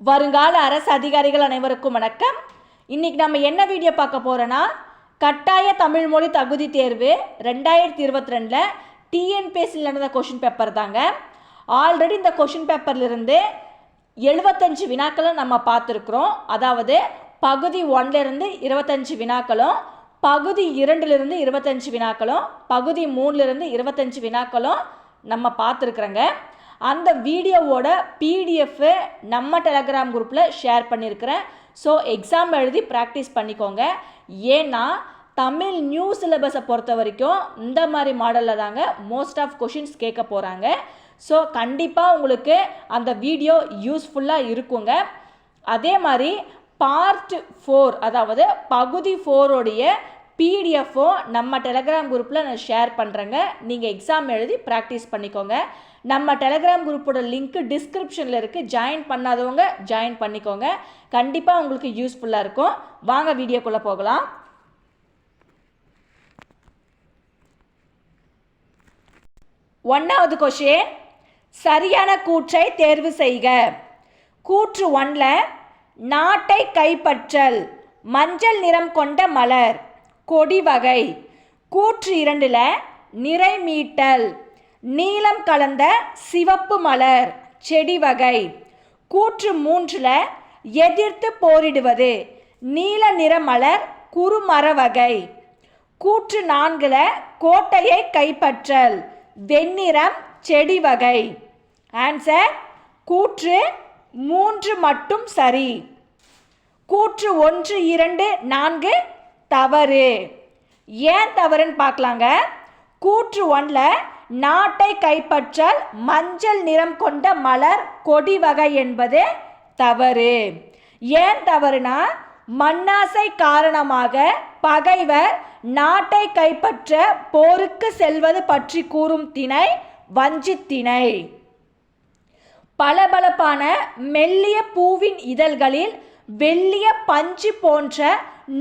வருங்கால அரசு அதிகாரிகள் அனைவருக்கும் வணக்கம். இன்னைக்கு நம்ம என்ன வீடியோ பார்க்க போறோம்னா, கட்டாய தமிழ் மொழி தகுதி தேர்வு 2022 டிஎன்பிஎஸ்சியில் நடந்த கொஷின் பேப்பர் தாங்க. ஆல்ரெடி இந்த கொஷின் பேப்பர்லேருந்து 75 வினாக்களை நம்ம பார்த்துருக்குறோம். அதாவது பகுதி 1லேருந்து 25 வினாக்களும், பகுதி 2லிருந்து 25 வினாக்களும், பகுதி 3லிருந்து 25 வினாக்களும் நம்ம பார்த்துருக்குறோங்க. அந்த வீடியோவோட பிடிஎஃப் நம்ம டெலகிராம் குரூப்பில் ஷேர் பண்ணியிருக்கிறேன். ஸோ எக்ஸாம் எழுதி ப்ராக்டிஸ் பண்ணிக்கோங்க. ஏன்னா தமிழ் நியூ சிலபஸை பொறுத்த வரைக்கும் இந்த மாதிரி மாடலில் தாங்க மோஸ்ட் ஆஃப் கொஷின்ஸ் கேட்க போகிறாங்க. ஸோ கண்டிப்பாக உங்களுக்கு அந்த வீடியோ யூஸ்ஃபுல்லாக இருக்குங்க. அதே மாதிரி பார்ட் 4 அதாவது பகுதி 4உடைய பிடிஎஃப்போ நம்ம டெலகிராம் குரூப்பில் நான் ஷேர் பண்ணுறேங்க. நீங்கள் எக்ஸாம் எழுதி ப்ராக்டிஸ் பண்ணிக்கோங்க. நம்ம டெலகிராம் குரூப்போட லிங்க்கு டிஸ்கிரிப்ஷனில் இருக்குது. ஜாயின் பண்ணாதவங்க ஜாயின் பண்ணிக்கோங்க. கண்டிப்பாக உங்களுக்கு யூஸ்ஃபுல்லாக இருக்கும். வாங்க வீடியோக்குள்ளே போகலாம். ஒன்றாவது கொஷின், சரியான கூற்றை தேர்வு செய்க. கூற்று 1ல் நாட்டை கைப்பற்றல், மஞ்சள் நிறம் கொண்ட மலர், கொடி வகை. கூற்று 2ல் நிறை மீட்டல், நீலம் கலந்த சிவப்பு மலர், செடி வகை. கூற்று 3ல் எதிர்த்து போரிடுவது, நீல நிற மலர், குறுமர வகை. கூற்று 4ல் கோட்டையை கைப்பற்றல், வெண்ணிறம், செடி வகை. ஆன்சர் கூற்று 3 மட்டும் சரி. கூற்று 1, 2, 4 தவறு. ஏன் தவறுன்னு பார்க்கலாங்க. கூற்று 1ல் நாட்டை கைப்பற்றல், மஞ்சள் நிறம் கொண்ட மலர், கொடி வகை என்பது தவறு. ஏன் தவறுனா, மண்ணாசை காரணமாக பகைவர் நாட்டை கைப்பற்ற போருக்கு செல்வது பற்றி கூறும் திணை வஞ்சித்திணை. பளபளப்பான மெல்லிய பூவின் இதழ்களில் வெள்ளிய பஞ்சு போன்ற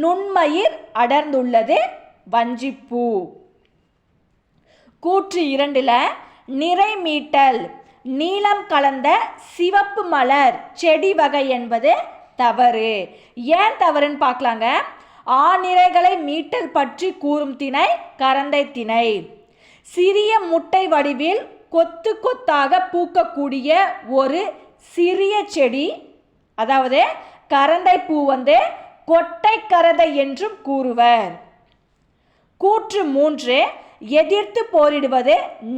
நுண்மயிர் அடர்ந்துள்ளது வஞ்சிப்பூ. கூற்று 2ல் நிறை மீட்டல், நீலம் கலந்த சிவப்பு மலர், செடி வகை என்பது தவறு. ஏன் தவறுன்னு பார்க்கலாங்க. ஆநிரைகளை மீட்டல் பற்றி கூறும் திணை கரந்தை திணை. சிறிய முட்டை வடிவில் கொத்து கொத்தாக பூக்கக்கூடிய ஒரு சிறிய செடி, அதாவது கரந்தை பூ கொட்டை கரந்தை என்றும் கூறுவர். கூற்று 3 எதிர்த்து போரிடுவது,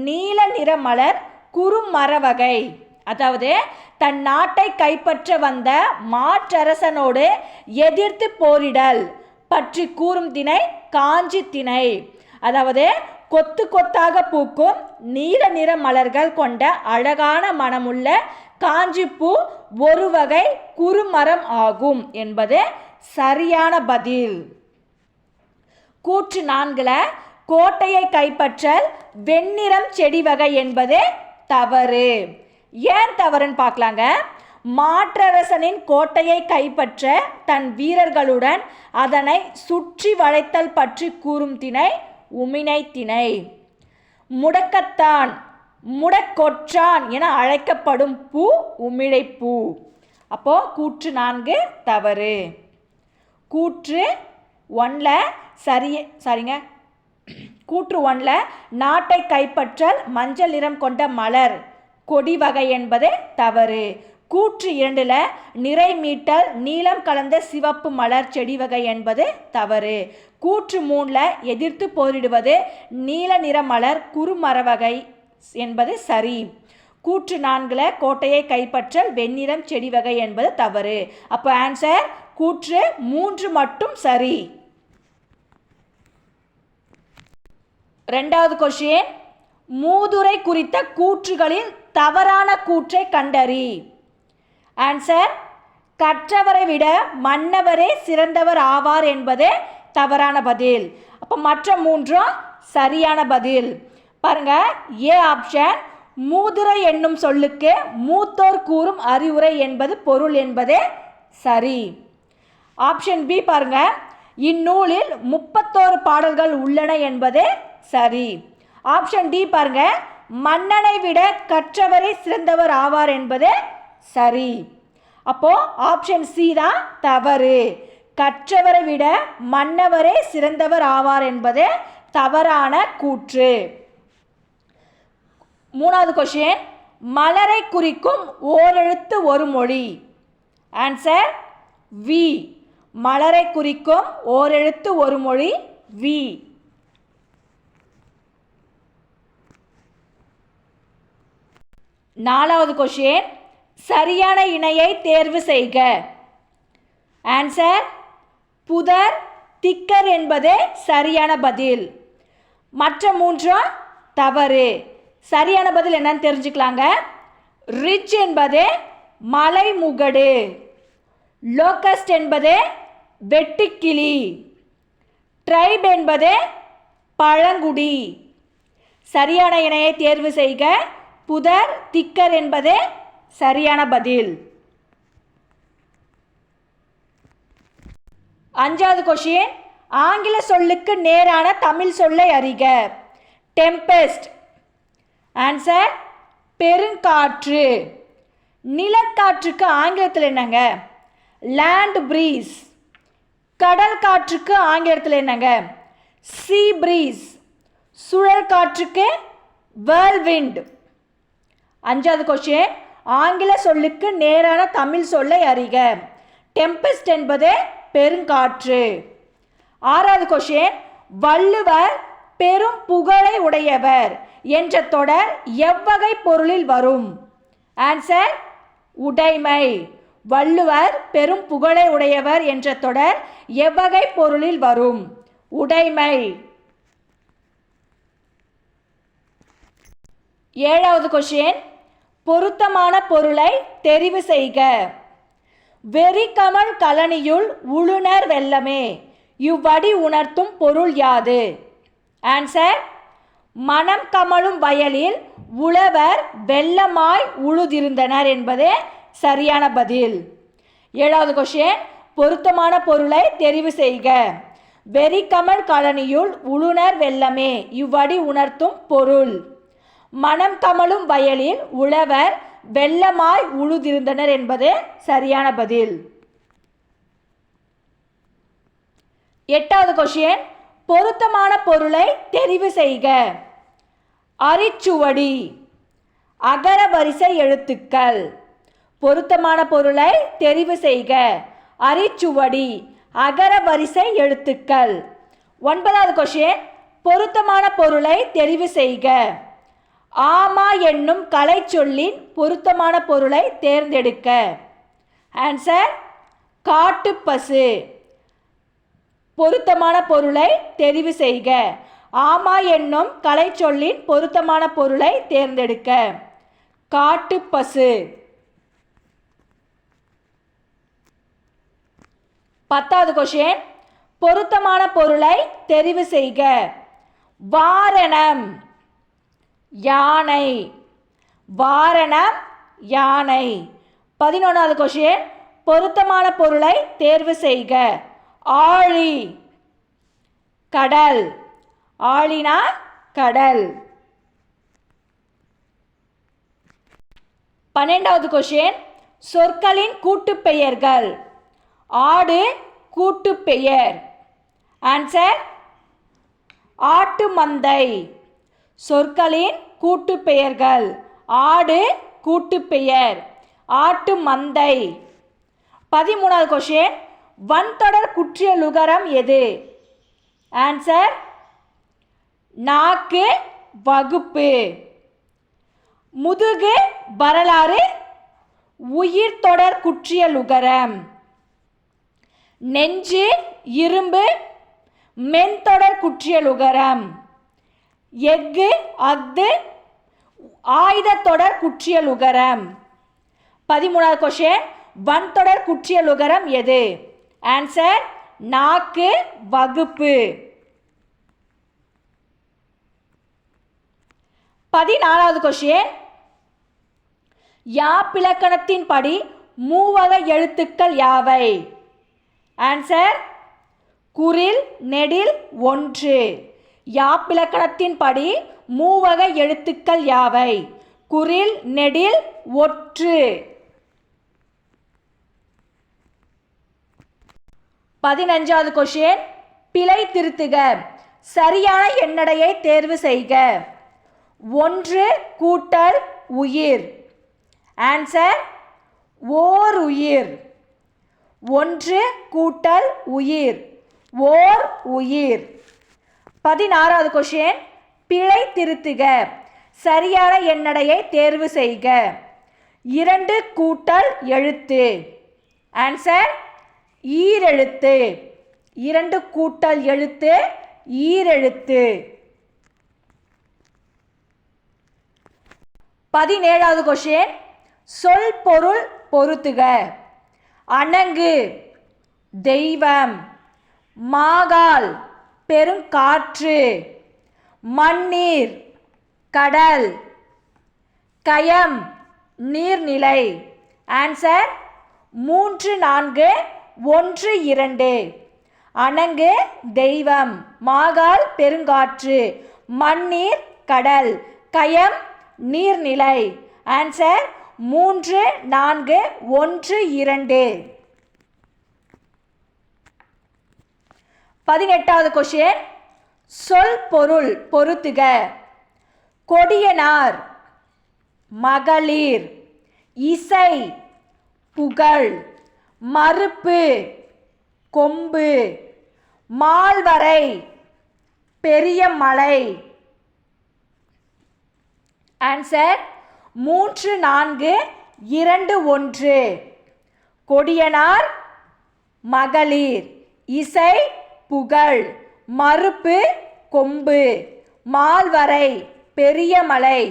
நீல நிற மலர், குறுமர வகை. அதாவது தன் நாட்டை கைப்பற்ற வந்த மாற்றரசனோடு எதிர்த்து போரிடல் பற்றி கூறும் திணை காஞ்சி திணை. அதாவது கொத்து கொத்தாக பூக்கும் நீல நிற மலர்கள் கொண்ட அழகான மனமுள்ள காஞ்சிப்பூ ஒரு வகை குறுமரம் ஆகும் என்பது சரியான பதில். கூற்று 4ல் கோட்டையை கைப்பற்றல், வெண்ணிறம், செடி வகை என்பது தவறு. ஏன் தவறுன்னு பார்க்கலாங்க. மாற்றரசனின் கோட்டையை கைப்பற்ற தன் வீரர்களுடன் அதனை சுற்றி வளைத்தல் பற்றி கூறும் திணை உமினை திணை. முடக்கத்தான், முடக்கொற்றான் என அழைக்கப்படும் பூ உமிழைப்பூ. அப்போ கூற்று 4 தவறு. கூற்று 1ல் கூற்று 1ல் நாட்டை கைப்பற்றல், மஞ்சள் நிறம் கொண்ட மலர், கொடி வகை என்பது தவறு. கூற்று 2ல் நிறை மீட்டல், நீலம் கலந்த சிவப்பு மலர், செடி வகை என்பது தவறு. கூற்று 3ல் எதிர்த்து போரிடுவது, நீல நிற மலர், குறுமர வகை என்பது சரி. கூற்று 4ல் கோட்டையை கைப்பற்றல், வெண்ணிறம், செடி வகை என்பது தவறு. அப்போ ஆன்சர் கூற்று 3 மட்டும் சரி. 2வது கொஷின், மூதுரை குறித்த கூற்றுகளில் தவறான கூற்றை கண்டறி. ஆன்சர் கற்றவரை விட மன்னவரே சிறந்தவர் ஆவார் என்பது தவறான பதில். அப்போ மற்ற 3 சரியான பதில். பாருங்க, ஏ ஆப்ஷன் மூதுரை என்னும் சொல்லுக்கு மூத்தோர் கூறும் அறிவுரை என்பது பொருள் என்பது சரி. ஆப்ஷன் பி பாருங்க, இந்நூலில் 31 பாடல்கள் உள்ளன என்பது சரி. ஆப்ஷன் டி பாருங்க, மன்னனை விட கற்றவரை சிறந்தவர் ஆவார் என்பது சரி. அப்போ ஆப்ஷன் சி தான் தவறு. கற்றவரை விட மன்னவரே சிறந்தவர் ஆவார் என்பது தவறான கூற்று. மூணாவது கொஸ்டின், மலரை குறிக்கும் ஓரெழுத்து ஒரு மொழி. ஆன்சர் வி. மலரை குறிக்கும் ஓரெழுத்து ஒரு மொழி வி. நாலாவது கொஸ்டின், சரியான இணையை தேர்வு செய்க. ஆன்சர் புதர், திக்கர் என்பதே சரியான பதில். மற்ற மூன்றும் தவறு. சரியான பதில் என்னன்னு தெரிஞ்சுக்கலாங்க. ரிச் என்பது மலைமுகடு, லோக்கஸ்ட் என்பது வெட்டுக்கிளி, ட்ரைப் என்பது பழங்குடி. சரியான இணையை தேர்வு செய்க. புதர், திக்கர் என்பது சரியான பதில். அஞ்சாவது கொஸ்டின், ஆங்கில சொல்லுக்கு நேரான தமிழ் சொல்லை அறிக. டெம்பெஸ்ட். ஆன்சர் பெருங்காற்று. நிலக்காற்றுக்கு ஆங்கிலத்தில் என்னங்க? Land breeze. கடல் காற்றுக்கு ஆங்கிலத்தில் என்னங்க? Sea breeze. சுழல் காற்றுக்கு வேர்ல்விண்ட். அஞ்சாவது கொஸ்டின், ஆங்கில சொல்லுக்கு நேரான தமிழ் சொல்லை அறிக. டெம்பெஸ்ட் என்பது பெருங்காற்று. ஆறாவது கொஸ்டின், வள்ளுவர் பெரும் புகழை உடையவர் என்ற தொடர் எவ்வகை பொருளில் வரும்? ஆன்சர் உடைமை. வள்ளுவர் பெரும் புகழை உடையவர் என்ற தொடர் எவ்வகை பொருளில் வரும்? உடைமை. ஏழாவது கொஸ்டின், பொருத்தமான பொருளை தெரிவு செய்க. வெறிகமழ் கழனியுள் உழுனர் வெல்லமே, இவ்வடி உணர்த்தும் பொருள் யாது? ஆன்சர் மனம் கமழும் வயலில் உழவர் வெள்ளமாய் உழுதிருந்தனர் என்பது சரியான பதில். ஏழாவது கொஸ்டின், பொருத்தமான பொருளை தெரிவு செய்க. வெறிகமழ் கழனியுள் உழுனர் வெல்லமே, இவ்வடி உணர்த்தும் பொருள். மனம் கமழும் வயலில் உழவர் வெள்ளமாய் உழுதிருந்தனர் என்பது சரியான பதில். எட்டாவது கொஸ்டின், பொருத்தமான பொருளை தெரிவு செய்க. அரிச்சுவடி, அகர வரிசை எழுத்துக்கள். பொருத்தமான பொருளை தெரிவு செய்க. அரிச்சுவடி, அகர வரிசை எழுத்துக்கள். ஒன்பதாவது கொஸ்டின், பொருத்தமான பொருளை தெரிவு செய்க. ஆமா என்னும் கலை சொல்லின் பொருத்தமான பொருளை தேர்ந்தெடுக்க. ஆன்சர் காட்டுப்பசு. பொருத்தமான பொருளை தெரிவு செய்க. ஆமா என்னும் கலை சொல்லின் பொருத்தமான பொருளை தேர்ந்தெடுக்க. காட்டுப்பசு. பத்தாவது கொஸ்டின், பொருத்தமான பொருளை தெரிவு செய்க. வாரணம் யானை. வாரணம் யானை. 11வது கொஸ்டின், பொருத்தமான பொருளை தேர்வு செய்க. ஆழி கடல். ஆழினா கடல். 12வது கொஸ்டின், சொற்களின் கூட்டுப்பெயர்கள். ஆடு கூட்டுப்பெயர். ஆன்சர் ஆட்டு மந்தை. சொற்களின் கூட்டுப்பெயர்கள். ஆடு கூட்டுப்பெயர், ஆட்டு மந்தை. 13வது கொஸ்டின், வன்தொடர் குற்றியலுகரம் எது? ஆன்சர் நாக்கு வகுப்பு. முதுகு வரலாறு உயிர் தொடர் குற்றியலுகரம். நெஞ்சு இரும்பு மென்தொடர் குற்றியலுகரம். எஃகு அஃது ஆயுதத்தொடர் குற்றியலுகரம். 13வது கொஸ்டின், வன்தொடர் குற்றியலுகரம் எது? ஆன்சர் நாக்கு வகுப்பு. 14வது கொஸ்டின், யாப்பிலக்கணத்தின்படி மூவகை எழுத்துக்கள் யாவை? ஆன்சர் குறில் நெடில் ஒன்று. யாப்பிலக்கணத்தின்படி மூவகை எழுத்துக்கள் யாவை? குறில் நெடில் ஒற்று. 15வது கொஷின், பிழை திருத்துக. சரியான எண்ணடையை தேர்வு செய்க. 1 கூட்டல் உயிர். ஆன்சர் ஓர் உயிர். 1 கூட்டல் உயிர், ஓர் உயிர். 16வது கொஷின், பிழை திருத்துக. சரியான எண்ணடையை தேர்வு செய்க. 2 கூட்டல் எழுத்து. ஆன்சர் ஈரெழுத்து. 2 கூட்டல் எழுத்து ஈரெழுத்து. 17வது கொஷின், சொல் பொருள் பொருத்துக. அணங்கு தெய்வம், மாகால் பெருங்காற்று, மண்ணீர் கடல், கயம் நீர்நிலை. ஆன்சர் 3, 4, 1, 2. அணங்கு தெய்வம், மாகால் பெருங்காற்று, மண்ணீர் கடல், கயம் நீர்நிலை. ஆன்சர் 3, 4, 1, 2. 18வது கொஷின், சொல் பொருள் பொருத்துக. கொடியனார், மகளிர், இசை புகழ், மறுப்பு கொம்பு, மால்வரை பெரிய மலை. ஆன்சர் 3, 4, 2, 1. கொடியனார், மகளிர், இசை புகழ், மறுப்பு கொம்பு, மால்வரை பெரிய மலை.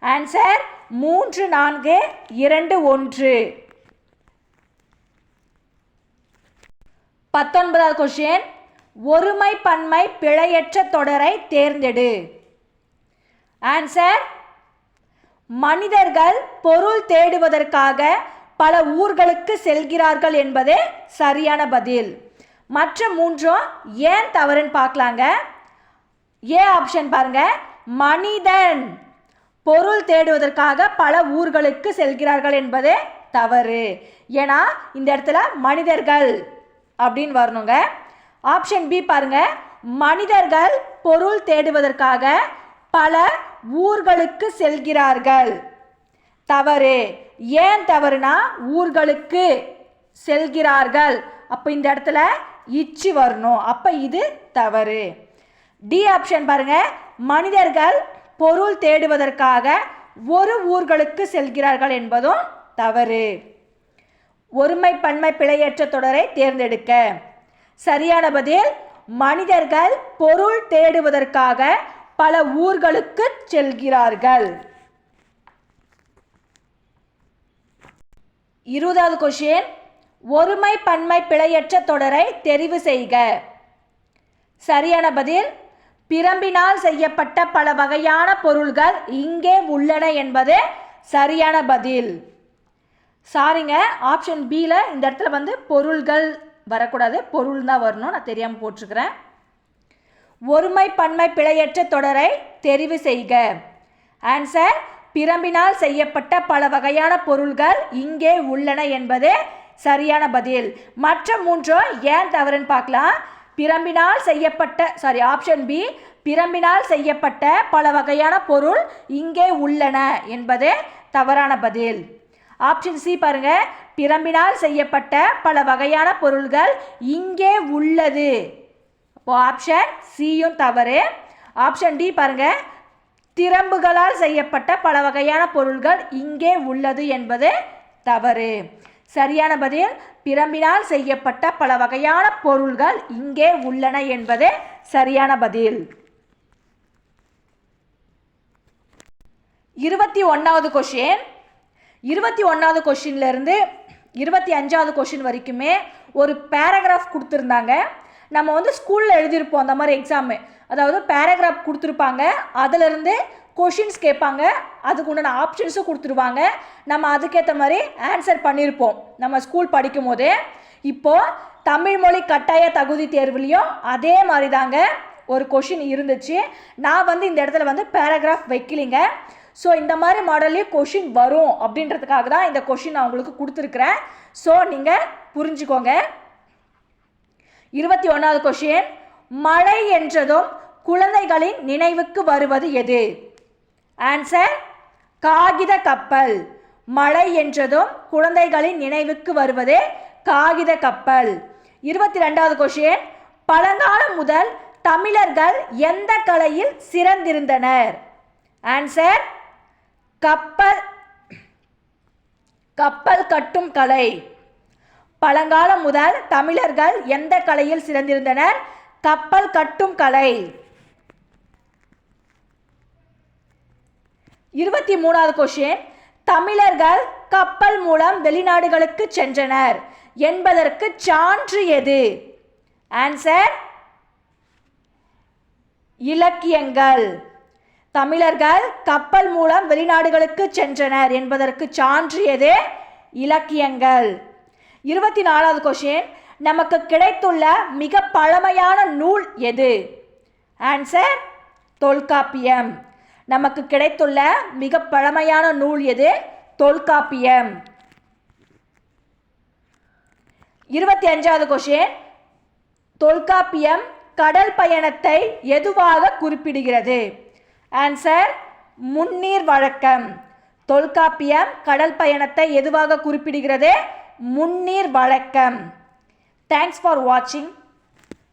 ஆன்சர் 3, 4, 2, 1. 19வது கொஷின், ஒருமை பன்மை பிழையற்ற தொடரை தேர்ந்தெடு. ஆன்சர் மனிதர்கள் பொருள் தேடுவதற்காக பல ஊர்களுக்கு செல்கிறார்கள் என்பது சரியான பதில். மற்ற 3 ஏன் தவறுன்னு பார்க்கலாங்க. ஏ ஆப்ஷன் பாருங்க, மனிதன் பொருள் தேடுவதற்காக பல ஊர்களுக்கு செல்கிறார்கள் என்பது தவறு. ஏன்னா இந்த இடத்துல மனிதர்கள் அப்படின்னு வரணுங்க. ஆப்ஷன் பி பாருங்க, மனிதர்கள் பொருள் தேடுவதற்காக பல ஊர்களுக்கு செல்கிறார்கள். தவறு. ஏன் தவறுனா ஊர்களுக்கு செல்கிறார்கள், அப்போ இந்த இடத்துல இச்சு வரணும், அப்போ இது தவறு. டி ஆப்ஷன் பாருங்க, மனிதர்கள் பொருள் தேடுவதற்காக ஒரு ஊர்களுக்கு செல்கிறார்கள் என்பதும் தவறு. ஒருமை பன்மை பிழையற்ற தொடரை தேர்ந்தெடுக்க. சரியான பதில் மனிதர்கள் பொருள் தேடுவதற்காக பல ஊர்களுக்கு செல்கிறார்கள். 20வது கொஷின், ஒருமை பன்மை பிழையற்ற தொடரை தெரிவு செய்க. சரியான பதில் பிரம்பினால் செய்யப்பட்ட பல வகையான பொருள்கள் இங்கே உள்ளன என்பது சரியான பதில். சாரிங்க, ஆப்ஷன் பியில் இந்த இடத்துல வந்து பொருள்கள் வரக்கூடாது, பொருள் தான் வரணும், நான் தெரியாமல் போட்டிருக்கிறேன். ஒருமை பன்மை பிழையற்ற தொடரை தெரிவு செய்க. ஆன்சர் பிரம்பினால் செய்யப்பட்ட பல வகையான பொருள்கள் இங்கே உள்ளன என்பது சரியான பதில். மற்ற 3 ஏன் தவறுன்னு பார்க்கலாம். பிரம்பினால் செய்யப்பட்ட ஆப்ஷன் பி, பிரம்பினால் செய்யப்பட்ட பல வகையான பொருள் இங்கே உள்ளன என்பது தவறான பதில். ஆப்ஷன் சி பாருங்க, பிரம்பினால் செய்யப்பட்ட பல வகையான பொருள்கள் இங்கே உள்ளது, இப்போ ஆப்ஷன் சியும் தவறு. ஆப்ஷன் டி பாருங்க, திறம்புகளால் செய்யப்பட்ட பல வகையான பொருள்கள் இங்கே உள்ளது என்பது தவறு. சரியான பதில் பிரம்பினால் செய்யப்பட்ட பல வகையான பொருள்கள் இங்கே உள்ளன என்பது சரியான பதில். 21வது கொஷின், 21வது கொஷின்ல இருந்து 25வது கொஷின் வரைக்குமே ஒரு பேராகிராஃப் கொடுத்துருந்தாங்க. நம்ம வந்து ஸ்கூலில் எழுதியிருப்போம் அந்த மாதிரி எக்ஸாமு, அதாவது பேராகிராஃப் கொடுத்துருப்பாங்க, அதிலிருந்து கொஷின்ஸ் கேட்பாங்க, அதுக்கு உண்டான ஆப்ஷன்ஸும் கொடுத்துருவாங்க, நம்ம அதுக்கேற்ற மாதிரி ஆன்சர் பண்ணியிருப்போம் நம்ம ஸ்கூல் படிக்கும் போதே. இப்போது தமிழ் மொழி கட்டாய தகுதி தேர்வுலையும் அதே மாதிரி தாங்க ஒரு கொஷின் இருந்துச்சு. நான் வந்து இந்த இடத்துல வந்து பேராகிராஃப் வைக்கலிங்க. ஸோ இந்த மாதிரி மாடல்லையும் கொஷின் வரும் அப்படின்றதுக்காக தான் இந்த கொஷின் நான் உங்களுக்கு கொடுத்துருக்குறேன். ஸோ நீங்கள் புரிஞ்சுக்கோங்க. 21வது கொஸ்டின், மழை என்றதும் குழந்தைகளின் நினைவுக்கு வருவது எது? ஆன்சர் காகித கப்பல். மழை என்றதும் குழந்தைகளின் நினைவுக்கு வருவது காகித கப்பல். 22வது கொஸ்டின், பழங்காலம் முதல் தமிழர்கள் எந்த கலையில் சிறந்திருந்தனர்? ஆன்சர் கப்பல் கட்டும் கலை. பழங்காலம் முதல் தமிழர்கள் எந்த கலையில் சிறந்திருந்தனர்? கப்பல் கட்டும் கலை. 23வது கொஸ்டின், தமிழர்கள் கப்பல் மூலம் வெளிநாடுகளுக்கு சென்றனர் என்பதற்கு சான்று எது? ஆன்சர் இலக்கியங்கள். தமிழர்கள் கப்பல் மூலம் வெளிநாடுகளுக்கு சென்றனர் என்பதற்கு சான்று எது? இலக்கியங்கள். 24வது கொஸ்டின், நமக்கு கிடைத்துள்ள மிக பழமையான நூல் எது? ஆன்சர் தொல்காப்பியம். நமக்கு கிடைத்துள்ள மிக பழமையான நூல் எது? தொல்காப்பியம். 25வது கொஸ்டின், தொல்காப்பியம் கடல் பயணத்தை எதுவாக குறிப்பிடுகிறது? ஆன்சர் முன்னீர் வழக்கம். தொல்காப்பியம் கடல் பயணத்தை எதுவாக குறிப்பிடுகிறது? முன்னீர் வழக்கம். தேங்க்ஸ் ஃபார் வாட்சிங்.